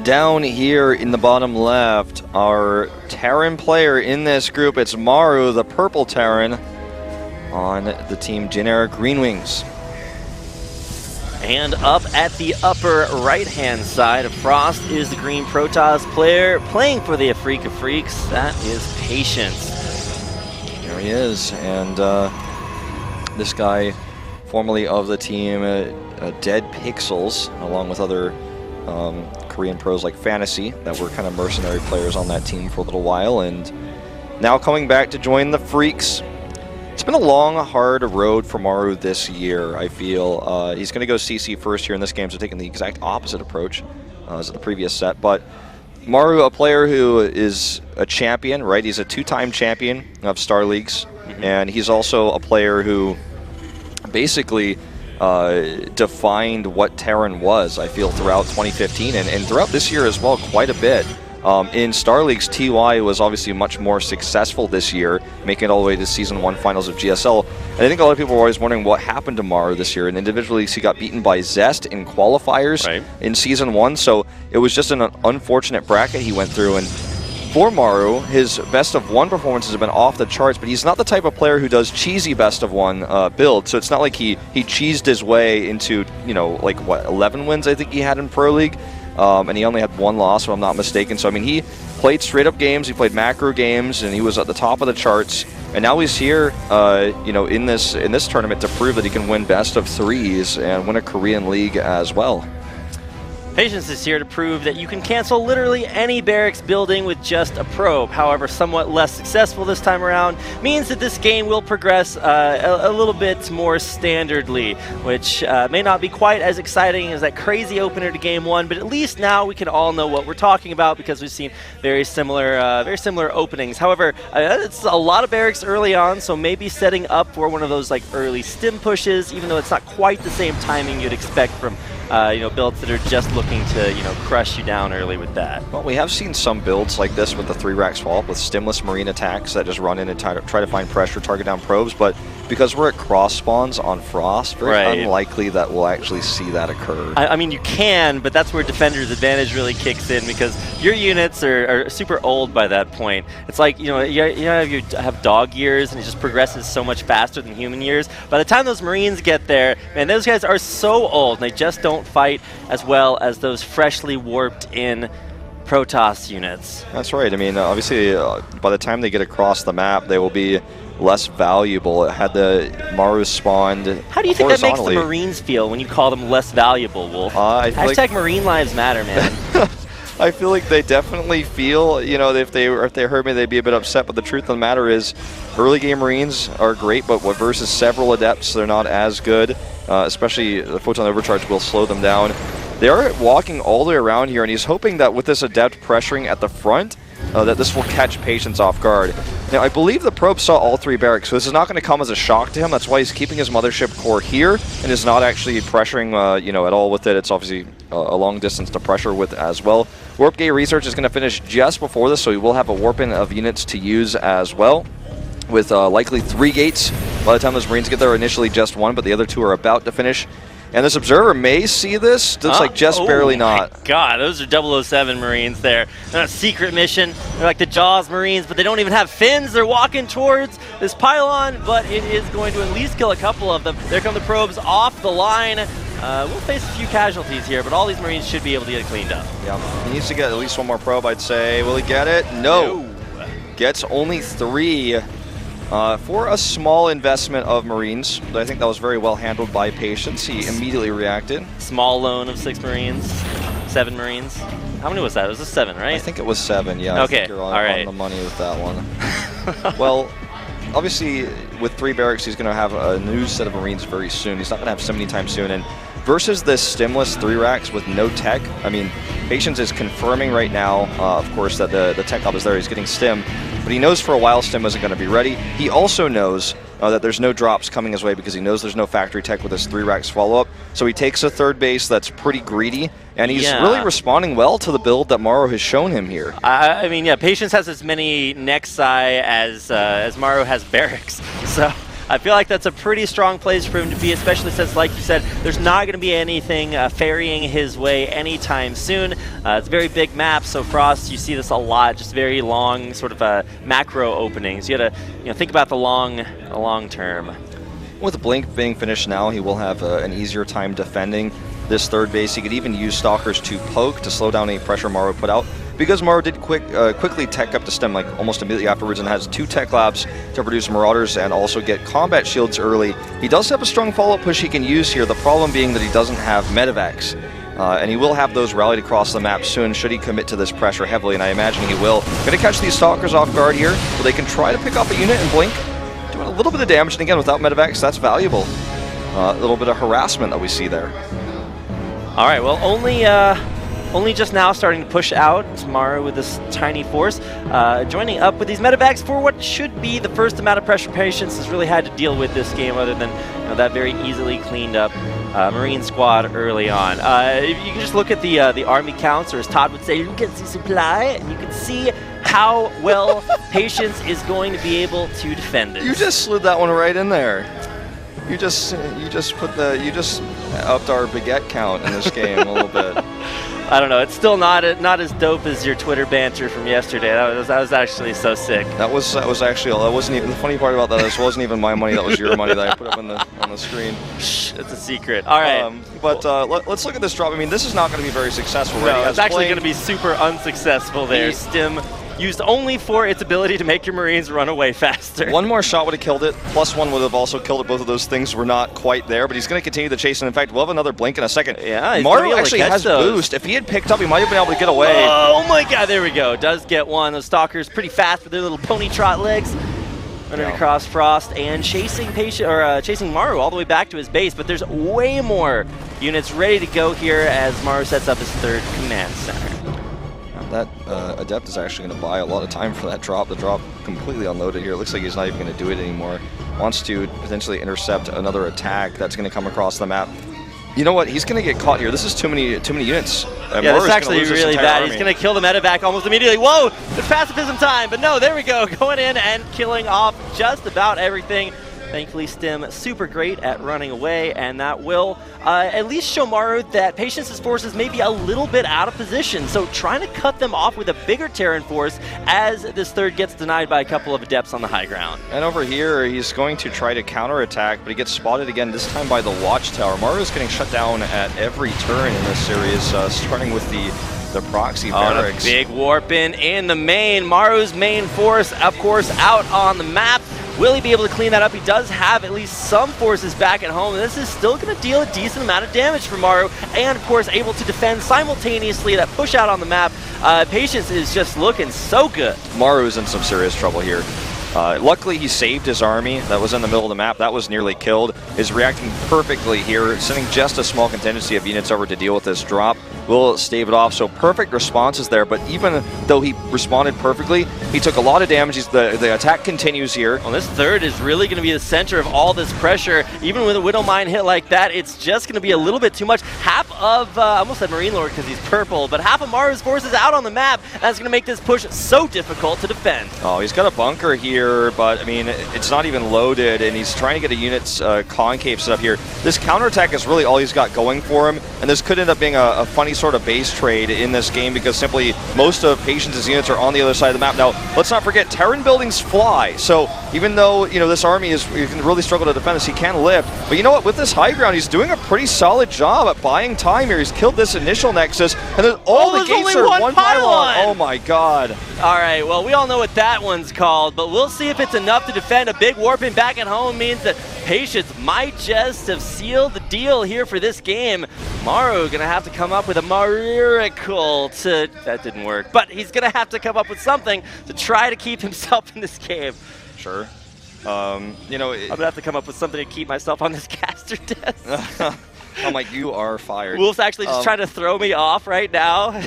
Down here in the bottom left, our Terran player in this group, it's Maru, the purple Terran, on the team Generic Green Wings. And up at the upper right-hand side of Frost is the green Protoss player playing for the Afrika Freaks. That is Patience. There he is, and this guy, formerly of the team Dead Pixels, along with other Korean pros like Fantasy that were kind of mercenary players on that team for a little while, and now coming back to join the Freaks. It's been a long, hard road for Maru this year, I feel. He's going to go CC first here in this game, so taking the exact opposite approach as the previous set. But Maru, a player who is a champion, right? He's a two-time champion of Star Leagues, and he's also a player who basically defined what Terran was, I feel, throughout 2015 and throughout this year as well, quite a bit. In Star Leagues, TY was obviously much more successful this year, making it all the way to Season 1 finals of GSL. And I think a lot of people were always wondering what happened to Maru this year. In individual leagues, he got beaten by Zest in qualifiers in Season 1, so it was just an unfortunate bracket he went through. And for Maru, his best of one performances have been off the charts, but he's not the type of player who does cheesy best of one build. So it's not like he cheesed his way into, you know, like what, 11 wins I think he had in Pro League. And he only had one loss, if I'm not mistaken. So, I mean, he played straight-up games, he played macro games, and he was at the top of the charts. And now he's here, you know, in this tournament to prove that he can win best of threes and win a Korean league as well. Patience is here to prove that you can cancel literally any barracks building with just a probe. However, somewhat less successful this time around means that this game will progress a little bit more standardly, which may not be quite as exciting as that crazy opener to Game 1, but at least now we can all know what we're talking about because we've seen very similar openings. However, it's a lot of barracks early on, so maybe setting up for one of those like early stim pushes, even though it's not quite the same timing you'd expect from you know, builds that are just looking to, you know, crush you down early with that. Well, we have seen some builds like this with the 3-rack swap with stimless marine attacks that just run in and try to find pressure, target down probes, but because we're at cross spawns on Frost, very unlikely that we'll actually see that occur. I mean, you can, but that's where Defender's advantage really kicks in because your units are super old by that point. It's like, you know, you have dog years and it just progresses so much faster than human years. By the time those Marines get there, man, those guys are so old and they just don't fight as well as those freshly warped in Protoss units. That's right. I mean, obviously, by the time they get across the map, they will be less valuable. Had the Maru spawned How do you think that makes the Marines feel when you call them less valuable, Wolf? Hashtag like Marine Lives Matter, man. I feel like they definitely feel, you know, if they heard me, they'd be a bit upset. But the truth of the matter is, early game Marines are great, but versus several Adepts, they're not as good. Especially the Photon Overcharge will slow them down. They are walking all the way around here, and he's hoping that with this Adept pressuring at the front, that this will catch Patience off guard. Now, I believe the probe saw all 3 barracks, so this is not going to come as a shock to him. That's why he's keeping his mothership core here and is not actually pressuring, you know, at all with it. It's obviously a long distance to pressure with as well. Warp Gate Research is going to finish just before this, so he will have a warp-in of units to use as well, with likely 3 gates. By the time those Marines get there, initially just 1, but the other 2 are about to finish. And this Observer may see this. Looks like just barely not. My God, those are 007 Marines there. They're on a secret mission. They're like the Jaws Marines, but they don't even have fins. They're walking towards this pylon, but it is going to at least kill a couple of them. There come the probes off the line. We'll face a few casualties here, but all these Marines should be able to get it cleaned up. Yeah, he needs to get at least 1 more probe, I'd say. Will he get it? No. Gets only 3. For a small investment of Marines, I think that was very well handled by Patience. He immediately reacted. Small loan of 6 Marines, 7 Marines. How many was that? It was a 7, right? I think it was 7, yeah. Okay, I think you're on the money with that one. Well, obviously, with 3 barracks, he's going to have a new set of Marines very soon. He's not going to have so many anytime soon. And versus this stimless 3 racks with no tech, I mean, Patience is confirming right now, of course, that the tech up is there. He's getting stim. But he knows for a while Stim isn't going to be ready. He also knows that there's no drops coming his way because he knows there's no factory tech with his 3 racks follow-up. So he takes a third base that's pretty greedy, and he's really responding well to the build that Maru has shown him here. I mean, yeah, Patience has as many Nexi as Maru has barracks. So I feel like that's a pretty strong place for him to be, especially since, like you said, there's not going to be anything ferrying his way anytime soon. It's a very big map, so Frost, you see this a lot, just very long sort of macro openings. You got to think about the long term. With Blink being finished now, he will have an easier time defending this third base. He could even use Stalkers to poke to slow down any pressure Maru put out. Because Maru did quickly tech up to stem like almost immediately afterwards and has 2 tech labs to produce Marauders and also get combat shields early. He does have a strong follow-up push he can use here, the problem being that he doesn't have medevacs. And he will have those rallied across the map soon should he commit to this pressure heavily, and I imagine he will. Going to catch these Stalkers off guard here, so they can try to pick up a unit and Blink. Doing a little bit of damage, and again, without medevacs, that's valuable. A little bit of harassment that we see there. All right, well, only just now starting to push out. It's Maru with this tiny force, joining up with these medevacs for what should be the first amount of pressure Patience has really had to deal with this game, other than that very easily cleaned up Marine squad early on. You can just look at the army counts, or as Todd would say, you can see supply, and you can see how well Patience is going to be able to defend it. You just slid that one right in there. You just upped our baguette count in this game a little bit. I don't know. It's still not as dope as your Twitter banter from yesterday. That was actually so sick. That wasn't even the funny part about that. This wasn't even my money. That was your money that I put up on the screen. Shh, it's a secret. All right. Let's look at this drop. I mean, this is not going to be very successful. Right? No, it's actually going to be super unsuccessful there. Stim used only for its ability to make your Marines run away faster. One more shot would have killed it. +1 would have also killed it. Both of those things were not quite there, but he's going to continue the chase. And in fact, we'll have another Blink in a second. Yeah, Maru actually has boost. If he had picked up, he might have been able to get away. Oh my god, there we go. Does get one. Those Stalkers pretty fast with their little pony trot legs. Running across Frost and chasing Maru all the way back to his base, but there's way more units ready to go here as Maru sets up his third command center. That Adept is actually going to buy a lot of time for that drop. The drop completely unloaded here. It looks like he's not even going to do it anymore. Wants to potentially intercept another attack that's going to come across the map. You know what? He's going to get caught here. This is too many units. Yeah, this is actually really bad. He's going to kill the medevac almost immediately. Whoa! It's pacifism time! But no, there we go. Going in and killing off just about everything. Thankfully, Stim super great at running away, and that will at least show Maru that Patience's forces may be a little bit out of position. So trying to cut them off with a bigger Terran force as this third gets denied by a couple of Adepts on the high ground. And over here, he's going to try to counterattack, but he gets spotted again, this time by the Watchtower. Maru's getting shut down at every turn in this series, starting with the proxy barracks. A big warp in the main. Maru's main force, of course, out on the map. Will he be able to clean that up? He does have at least some forces back at home, and this is still going to deal a decent amount of damage for Maru, and of course able to defend simultaneously that push out on the map. Patience is just looking so good. Maru's in some serious trouble here. Luckily, he saved his army that was in the middle of the map. That was nearly killed. Is reacting perfectly here, sending just a small contingency of units over to deal with this drop. Will stave it off, so perfect responses there, but even though he responded perfectly, he took a lot of damage. The attack continues here. Well, this third is really going to be the center of all this pressure. Even with a Widow Mine hit like that, it's just going to be a little bit too much. Half of, I almost said Marine Lord because he's purple, but half of Maru's forces out on the map. That's going to make this push so difficult to defend. Oh, he's got a bunker here, but I mean, it's not even loaded, and he's trying to get a unit's concave set up here. This counterattack is really all he's got going for him, and this could end up being a funny sort of base trade in this game because simply most of Patience's units are on the other side of the map. Now, let's not forget, Terran buildings fly, so even though, this army you can really struggle to defend this, he can lift. But you know what? With this high ground, he's doing a pretty solid job at buying time here. He's killed this initial Nexus, and then all the gates are one pylon. Oh my god. All right, well, we all know what that one's called, but we'll see if it's enough to defend. A big warping back at home means that Patience might just have sealed the deal here for this game. Maru gonna have to come up with a miracle to... That didn't work, but he's gonna have to come up with something to try to keep himself in this game. Sure. I'm gonna have to come up with something to keep myself on this caster desk. I'm like, you are fired. Wolf's actually just trying to throw me off right now.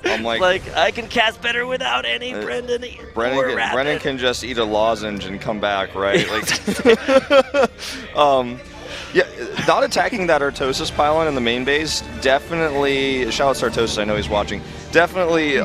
I'm like, I can cast better without any Brendan. Brendan can just eat a lozenge and come back, right? Yeah, not attacking that Artosis pylon in the main base definitely, shout out to Artosis, I know he's watching, definitely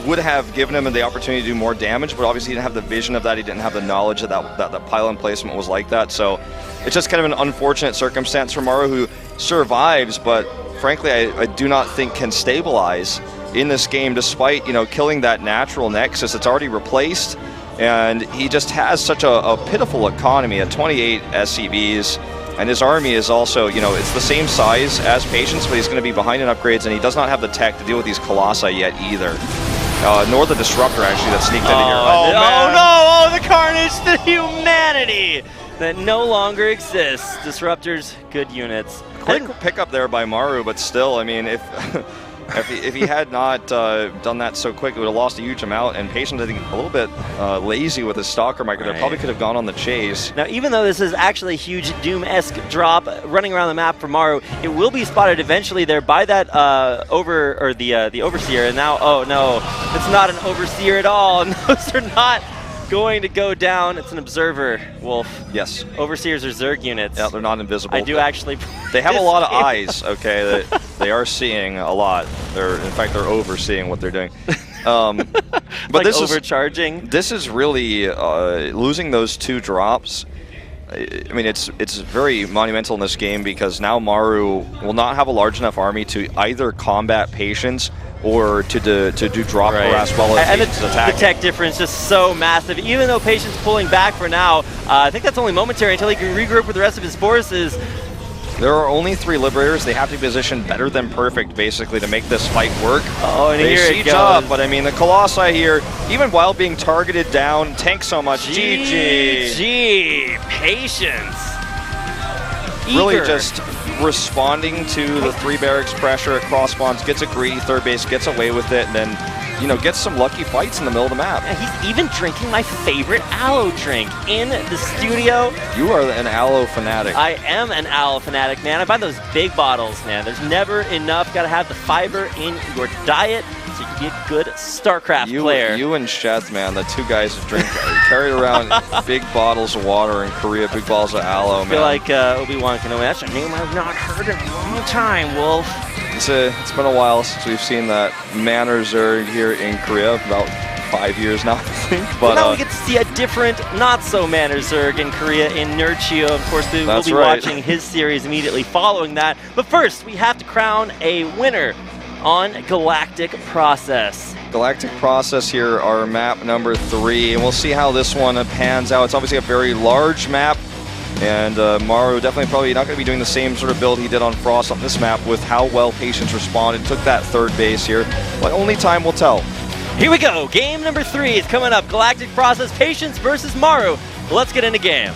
would have given him the opportunity to do more damage, but obviously he didn't have the vision of that. He didn't have the knowledge that pylon placement was like that. So it's just kind of an unfortunate circumstance for Maru, who survives, but frankly, I do not think can stabilize in this game, despite, you know, killing that natural nexus. It's already replaced, and he just has such a pitiful economy at 28 SCVs. And his army is also, you know, it's the same size as Patience, but he's going to be behind in upgrades, and he does not have the tech to deal with these Colossi yet either. Nor the Disruptor, actually, that sneaked into here. Oh, no! Oh, the carnage, the humanity that no longer exists. Disruptors, good units. Quick pickup there by Maru, but still, I mean, if he had not done that so quick, it would have lost a huge amount. And Patience, I think, a little bit lazy with his Stalker Micro. Right. Probably could have gone on the chase. Now, even though this is actually a huge Doom-esque drop running around the map for Maru, it will be spotted eventually there by that the Overseer. And now, oh no, it's not an Overseer at all. And those are not going to go down. It's an Observer, Wolf. Yes. Overseers are Zerg units. Yeah, they're not invisible. I do actually. They have a lot of eyes, okay? They are seeing a lot. In fact, they're overseeing what they're doing. But like this overcharging. This is really losing those 2 drops. I mean, it's very monumental in this game, because now Maru will not have a large enough army to either combat Patience or to do drop harass while Patience is attacking. The tech difference is so massive. Even though Patience pulling back for now, I think that's only momentary until he can regroup with the rest of his forces. There are only 3 Liberators. They have to be positioned better than perfect, basically, to make this fight work. Oh, and they here siege it goes. up, but I mean, the Colossi here, even while being targeted down, tank so much. GG. Patience. Really just responding to the 3 barracks pressure at cross spawns, gets a greedy third base, gets away with it, and then, you know, gets some lucky fights in the middle of the map. And he's even drinking my favorite aloe drink in the studio. You are an aloe fanatic. I am an aloe fanatic, man. I buy those big bottles, man. There's never enough. Got to have the fiber in your diet so you can be a good StarCraft player. You and Sheth, man, the 2 guys who carried around big bottles of water in Korea, big bottles of aloe, man. I feel like Obi-Wan Kenobi. That's a name I've not heard in a long time, Wolf. It's been a while since we've seen that Manor Zerg here in Korea, about 5 years now, I think. But now we get to see a different, not-so-Manor Zerg in Korea in Nerdchio. Of course, we'll be watching his series immediately following that. But first, we have to crown a winner on Galactic Process. Galactic Process here, our map number 3, and we'll see how this one pans out. It's obviously a very large map, and Maru definitely probably not going to be doing the same sort of build he did on Frost on this map with how well Patience responded, took that third base here, but only time will tell. Here we go, game number 3 is coming up. Galactic Process, Patience versus Maru. Let's get into game.